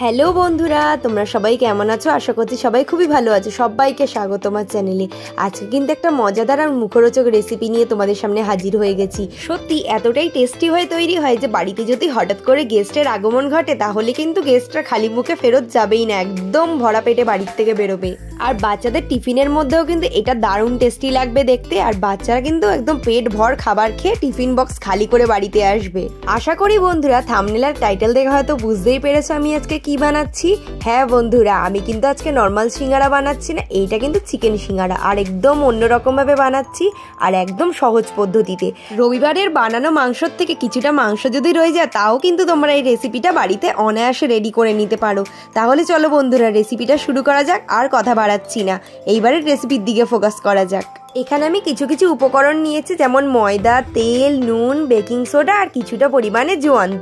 Hello বন্ধুরা, তোমরা সবাই কেমন আছো? আশা করছি সবাই খুবই ভালো আছো। সবাইকে স্বাগত আমার চ্যানেলে। আজকে কিন্তু একটা মজাদার আর মুখরোচক রেসিপি নিয়ে তোমাদের সামনে হাজির হয়ে গেছি। সত্যি এতটাই টেস্টি হয়ে তৈরি হয় যে বাড়িতে যদি হঠাৎ করে গেস্টের আগমন ঘটে তাহলে কিন্তু গেস্টরা খালি মুখে ফেরত যাবেই না, একদম ভরা পেটে বাড়ির থেকে বেরোবে। আর বাচ্চাদের টিফিনের মধ্যেও কিন্তু এটা দারুণ টেস্টি লাগবে দেখতে, আর বাচ্চারা কিন্তু একদম পেট ভর খাবার খেয়ে টিফিন বক্স খালি করে বাড়িতে আসবে। আশা করি বন্ধুরা থাম্বনেল আর টাইটেল দেখে হয়তো বুঝতেই পেরেছো আমি আজকে কি বানাচ্ছি। হ্যাঁ বন্ধুরা, আমি কিন্তু আজকে নর্মাল সিঙ্গারা বানাচ্ছি না, এইটা কিন্তু চিকেন সিঙ্গারা, আর একদম অন্যরকম ভাবে বানাচ্ছি আর একদম সহজ পদ্ধতিতে। রবিবারের বানানো মাংসর থেকে কিছুটা মাংস যদি রয়ে যায় তাও কিন্তু তোমরা এই রেসিপিটা বাড়িতে অনায়াসে রেডি করে নিতে পারো। তাহলে চলো বন্ধুরা রেসিপিটা শুরু করা যাক, আর কথা বাড়াচ্ছি না, এইবারের রেসিপির দিকে ফোকাস করা যাক। এখানে আমি কিছু কিছু উপকরণ নিয়েছি, যেমন ময়দা, তেল, নুন, বেকিং সোডা আর কিছুটা পরিমাণে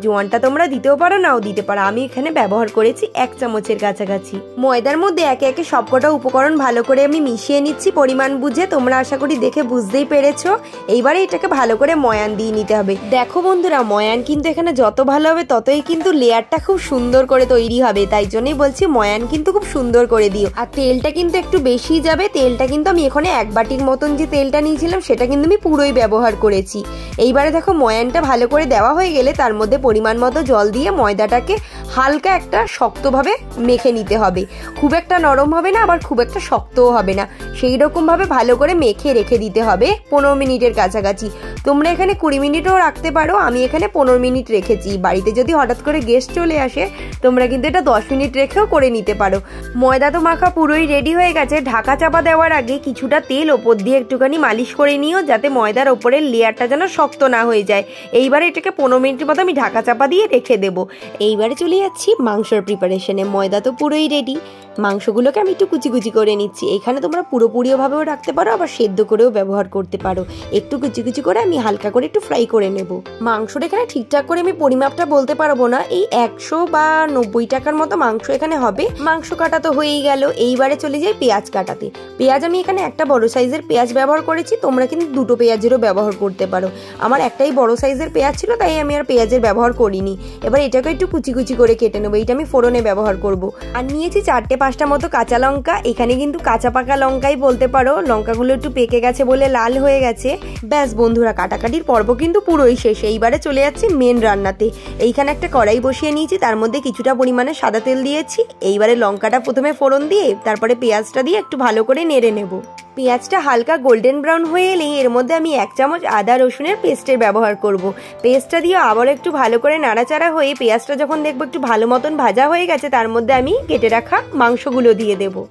জোয়ানটা তোমরা দিতেও পারো নাও দিতে পারো। আমি এখানে ব্যবহার করেছি 1 চামচের কাছাকাছি। ময়দার মধ্যে একে একে সবকটা উপকরণ ভালো করে আমি মিশিয়ে নিচ্ছি পরিমাণ বুঝে। তোমরা আশা করি দেখে বুঝতেই পেরেছো। এইবারে এটাকে ভালো করে ময়ান দিয়ে নিতে হবে। দেখো বন্ধুরা, ময়ান কিন্তু এখানে যত ভালো হবে ততই কিন্তু লেয়ারটা খুব সুন্দর করে তৈরি হবে, তাই জন্যই বলছি ময়ান কিন্তু খুব সুন্দর করে দিও। আর তেলটা কিন্তু একটু বেশি যাবে। তেলটা কিন্তু আমি এখানে 1 বাটির মতন যে তেলটা নিয়েছিলাম সেটা কিন্তু আমি পুরোই ব্যবহার করেছি। এইবারে দেখো ময়ানটা ভালো করে দেওয়া হয়ে গেলে তার মধ্যে পরিমাণ মতো জল দিয়ে ময়দাটাকে হালকা একটা শক্তভাবে মেখে নিতে হবে। খুব একটা নরম হবে না, আবার খুব একটা শক্তও হবে না, সেই রকম ভাবে ভালো করে মেখে রেখে দিতে হবে 15 মিনিটের কাছাকাছি। তোমরা এখানে 20 মিনিটও রাখতে পারো, আমি এখানে 15 মিনিট রেখেছি। বাড়িতে যদি হঠাৎ করে গেস্ট চলে আসে তোমরা কিন্তু এটা 10 মিনিট রেখেও করে নিতে পারো। ময়দা তো মাখা পুরোই রেডি হয়ে গেছে। ঢাকা চাপা দেওয়ার আগে কিছুটা তেল ওপর দিয়ে একটুখানি মালিশ করে নিও, যাতে ময়দার ওপরের লেয়ারটা যেন শক্ত না হয়ে যায়। এইবারে এটাকে 15 মিনিটের মতো আমি ঢাকা চাপা দিয়ে রেখে দেবো। এইবারে চলে যাচ্ছি মাংসর প্রিপারেশনে। ময়দা তো পুরোই রেডি, মাংসগুলোকে আমি একটু কুচি কুচি করে নিচ্ছি। এখানে তোমরা পুরোপুরিভাবেও রাখতে পারো, আবার সেদ্ধ করেও ব্যবহার করতে পারো। একটু কুচি কুচি করে আমি হালকা করে একটু ফ্রাই করে নেব। মাংসটা এখানে ঠিকঠাক করে আমি পরিমাপটা বলতে পারবো না, এই 100 বা 90 টাকার মতো মাংস এখানে হবে। মাংস কাটা তো হয়েই গেল। এইবারে চলে যাই পেঁয়াজ কাটাতে। পেঁয়াজ আমি এখানে একটা বড় সাইজের পেঁয়াজ ব্যবহার করেছি, তোমরা কিন্তু 2টো পেঁয়াজেরও ব্যবহার করতে পারো। আমার একটাই বড় সাইজের পেঁয়াজ ছিল, তাই আমি আর পেঁয়াজের ব্যবহার করিনি। এবার এটাকে একটু কুচি কুচি করে কেটে নেবো। এটা আমি ফোড়নে ব্যবহার করব। আর নিয়েছি 4-5টা মতো কাঁচা লঙ্কা। এখানে কিন্তু কাঁচা পাকা লঙ্কাই বলতে পারো, লঙ্কাগুলো একটু পেকে গেছে বলে লাল হয়ে গেছে। ব্যাস বন্ধুরা, কাটাকাটির পর্ব কিন্তু পুরোই শেষ। এইবারে চলে যাচ্ছি মেন রান্নাতে। এইখানে একটা কড়াই বসিয়ে নিয়েছি, তার মধ্যে কিছুটা পরিমাণে সাদা তেল দিয়েছি। এইবারে লঙ্কাটা প্রথমে ফোড়ন দিয়ে তারপরে পেঁয়াজটা দিয়ে একটু ভালো করে নেড়ে নেব। পেঁয়াজটা হালকা গোল্ডেন ব্রাউন হয়ে এলেই এর মধ্যে আমি 1 চামচ আদা রসুনের পেস্টের ব্যবহার করব। পেস্টটা দিয়ে আবার একটু ভালো করে নাড়াচাড়া হয়ে পেঁয়াজটা যখন দেখবো একটু ভালো মতন ভাজা হয়ে গেছে তার মধ্যে আমি কেটে রাখা মাংসগুলো দিয়ে দেবো।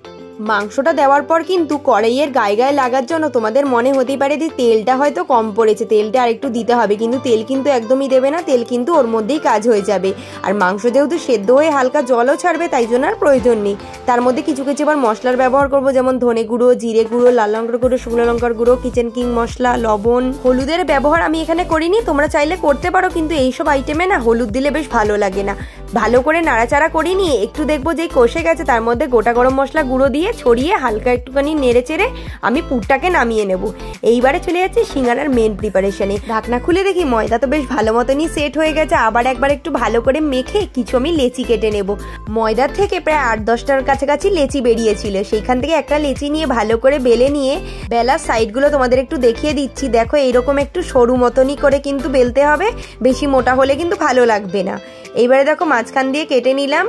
মাংসটা দেওয়ার পর কিন্তু কড়াইয়ের গায়ে গায়ে লাগার জন্য তোমাদের মনে হতেই পারে যে তেলটা হয়তো কম পড়েছে, তেলটা আর একটু দিতে হবে, কিন্তু তেল কিন্তু একদমই দেবে না। তেল কিন্তু ওর মধ্যেই কাজ হয়ে যাবে। আর মাংস যেহেতু সেদ্ধ হয়ে হালকা জলও ছাড়বে তাই জন্য আর প্রয়োজন নেই। তার মধ্যে কিছু কিছু আবার মশলার ব্যবহার করবো, যেমন ধনে গুঁড়ো, জিরে গুঁড়ো, লাল লঙ্কার গুঁড়ো, শুকনো লঙ্কার গুঁড়ো, কিচেন কিং মশলা, লবণ। হলুদের ব্যবহার আমি এখানে করিনি, তোমরা চাইলে করতে পারো, কিন্তু এইসব আইটেমে না হলুদ দিলে বেশ ভালো লাগে না। ভালো করে নাড়াচাড়া করে নিয়ে একটু দেখবো যে কষে গেছে, তার মধ্যে গোটা গরম মশলা গুঁড়ো দিয়ে ছড়িয়ে হালকা একটুখানি নেড়ে চেড়ে আমি পুরটাকে নামিয়ে নেব। এইবারে চলে যাচ্ছে সিঙ্গারার মেন প্রিপারেশনে। ঢাকনা খুলে দেখি ময়দা তো বেশ ভালো মতনই সেট হয়ে গেছে। আবার একবার একটু ভালো করে মেখে কিছু আমি লেচি কেটে নেব। ময়দার থেকে প্রায় 8-10টার কাছাকাছি লেচি বেরিয়েছিল, সেইখান থেকে একটা লেচি নিয়ে ভালো করে বেলে নিয়ে বেলার সাইডগুলো তোমাদের একটু দেখিয়ে দিচ্ছি। দেখো এইরকম একটু সরু মতনই করে কিন্তু বেলতে হবে, বেশি মোটা হলে কিন্তু ভালো লাগবে না। এইবারে দেখো মাঝখান দিয়ে কেটে নিলাম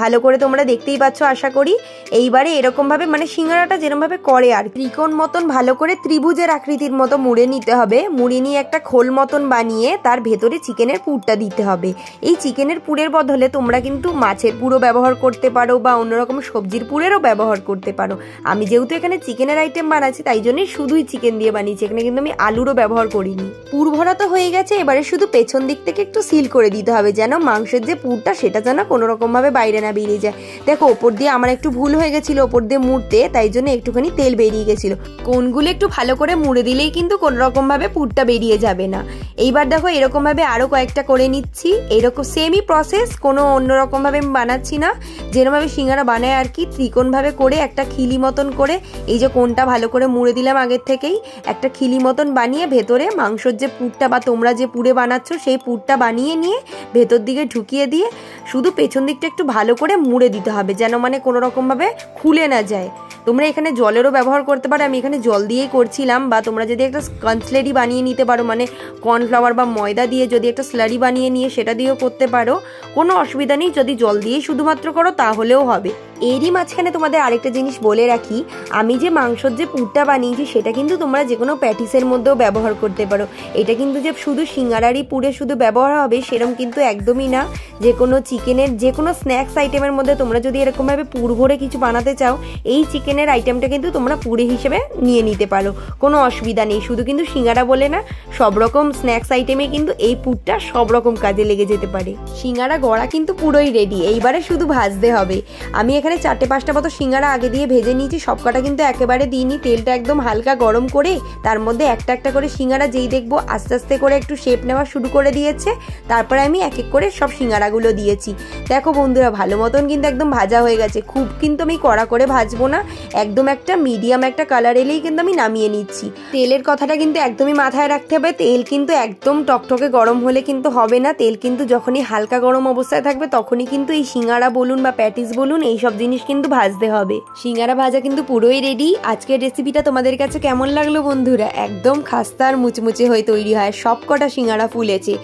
ভালো করে, তোমরা দেখতেই পাচ্ছ আশা করি। এইবারে এরকম ভাবে মানে সিঙ্গারাটা যেরকম ভাবে করে আর ত্রিকোণ মতন ভালো করে ত্রিভুজের আকৃতির মতো মুড়ে নিতে হবে। মুড়ে নিয়ে একটা খোল মতন বানিয়ে তার ভেতরে চিকেনের পুরটা দিতে হবে। এই চিকেনের পুরের বদলে তোমরা কিন্তু মাছের পুরও ব্যবহার করতে পারো বা অন্যরকম সবজির পুরেরও ব্যবহার করতে পারো। আমি যেহেতু এখানে চিকেনের আইটেম বানাচ্ছি তাই জন্যই শুধুই চিকেন দিয়ে বানিয়েছি, এখানে কিন্তু আমি আলুরও ব্যবহার করিনি। পুর ভরা তো হয়ে গেছে, এবারে শুধু পেছন দিক থেকে একটু সিল করে দিতে হবে, যেন মাংসের যে পুরটা সেটা যেন কোনো রকম ভাবে বাইরে না বেরিয়ে যায়। দেখো ওপর দিয়ে আমার একটু ভুল হয়ে গেছিল ওপর দিয়ে মুড়তে, তাই জন্য একটুখানি তেল বেরিয়ে গেছিল। কোনগুলো একটু ভালো করে মুড়ে দিলেই কিন্তু কোনো রকম ভাবে পুরটা বেরিয়ে যাবে না। এইবার দেখো এরকম ভাবে আরো কয়েকটা করে নিচ্ছি। এরকম সেমই প্রসেস, কোনো অন্যরকম ভাবে আমি বানাচ্ছি না, যেরকম ভাবে সিঙ্গারা বানায় আর কি। ত্রিকোণ ভাবে করে একটা খিলি মতন করে এই যে কোনটা ভালো করে মুড়ে দিলাম আগের থেকেই, একটা খিলি মতন বানিয়ে ভেতরে মাংসর যে পুরটা বা তোমরা যে পুরে বানাচ্ছ সেই পুরটা বানিয়ে নিয়ে ভেতর দিকে ঢুকিয়ে দিয়ে শুধু পেছন দিকটা একটু ভালো করে মুড়ে দিতে হবে, যেন মানে কোনো রকমভাবে খুলে না যায়। তোমরা এখানে জলেরও ব্যবহার করতে পারো, আমি এখানে জল দিয়েই করছিলাম। বা তোমরা যদি একটা কর্নস্লারি বানিয়ে নিতে পারো, মানে কর্নফ্লাওয়ার বা ময়দা দিয়ে যদি একটা স্লারি বানিয়ে নিয়ে সেটা দিয়েও করতে পারো, কোনো অসুবিধা নেই। যদি জল দিয়েই শুধুমাত্র করো তাহলেও হবে। এরই মাঝখানে তোমাদের আরেকটা জিনিস বলে রাখি, আমি যে মাংসর যে পুরটা বানিয়েছি সেটা কিন্তু তোমরা যে কোনো প্যাটিসের মধ্যেও ব্যবহার করতে পারো। এটা কিন্তু যে শুধু সিঙ্গারারই পুরে শুধু ব্যবহার হবে সেরকম কিন্তু একদমই না। যে কোনো চিকেনের যে কোনো স্ন্যাক্স আইটেমের মধ্যে তোমরা যদি এরকমভাবে পুর ভরে কিছু বানাতে চাও, এই চিকেনের আইটেমটা কিন্তু তোমরা পুরে হিসেবে নিয়ে নিতে পারো, কোনো অসুবিধা নেই। শুধু কিন্তু সিঙ্গারা বলে না, সব রকম স্ন্যাক্স আইটেমে কিন্তু এই পুরটা সব রকম কাজে লেগে যেতে পারে। সিঙ্গারা গড়া কিন্তু পুরোই রেডি, এইবারে শুধু ভাজতে হবে। আমি এখানে 4-5টা মতো সিঙ্গারা আগে দিয়ে ভেজে নিয়েছি, সবকটা কিন্তু একেবারে দিইনি। তেলটা একদম হালকা গরম করে তার মধ্যে একটা একটা করে সিঙ্গারা যেই দেখবো আস্তে আস্তে করে একটু শেপ নেওয়া শুরু করে দিয়েছে, তারপরে আমি এক এক করে সব সিঙ্গারাগুলো দিয়েছি। দেখো বন্ধুরা, ভালো মতন কিন্তু একদম ভাজা হয়ে গেছে। খুব কিন্তু আমি কড়া করে ভাজবো না, একদম একটা মিডিয়াম একটা কালার এলেই কিন্তু আমি নামিয়ে নিচ্ছি। তেলের কথাটা কিন্তু একদমই মাথায় রাখতে হবে, তেল কিন্তু একদম টকটকে গরম হলে কিন্তু হবে না। তেল কিন্তু যখনই হালকা গরম অবস্থায় থাকবে তখনই কিন্তু এই সিঙ্গারা বলুন বা প্যাটিস বলুন এইসব জিনিস কিন্তু ভাজতে হবে। সিঙ্গারা ভাজা কিন্তু পুরোই রেডি। আজকের রেসিপিটা তোমাদের কাছে কেমন লাগলো বন্ধুরা? একদম খাস্তা আর মুচমুচে হয়ে তৈরি হয়, সব কটা সিঙ্গারা ফুলেছে।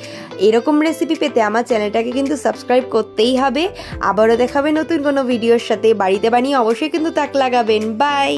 এরকম রেসিপি পেতে আমার চ্যানেলটাকে কিন্তু সাবস্ক্রাইব করতেই হবে। আবারও দেখাবে নতুন কোনো ভিডিওর সাথে। বাড়িতে বানিয়ে অবশ্যই কিন্তু তাক লাগাবেন। বাই।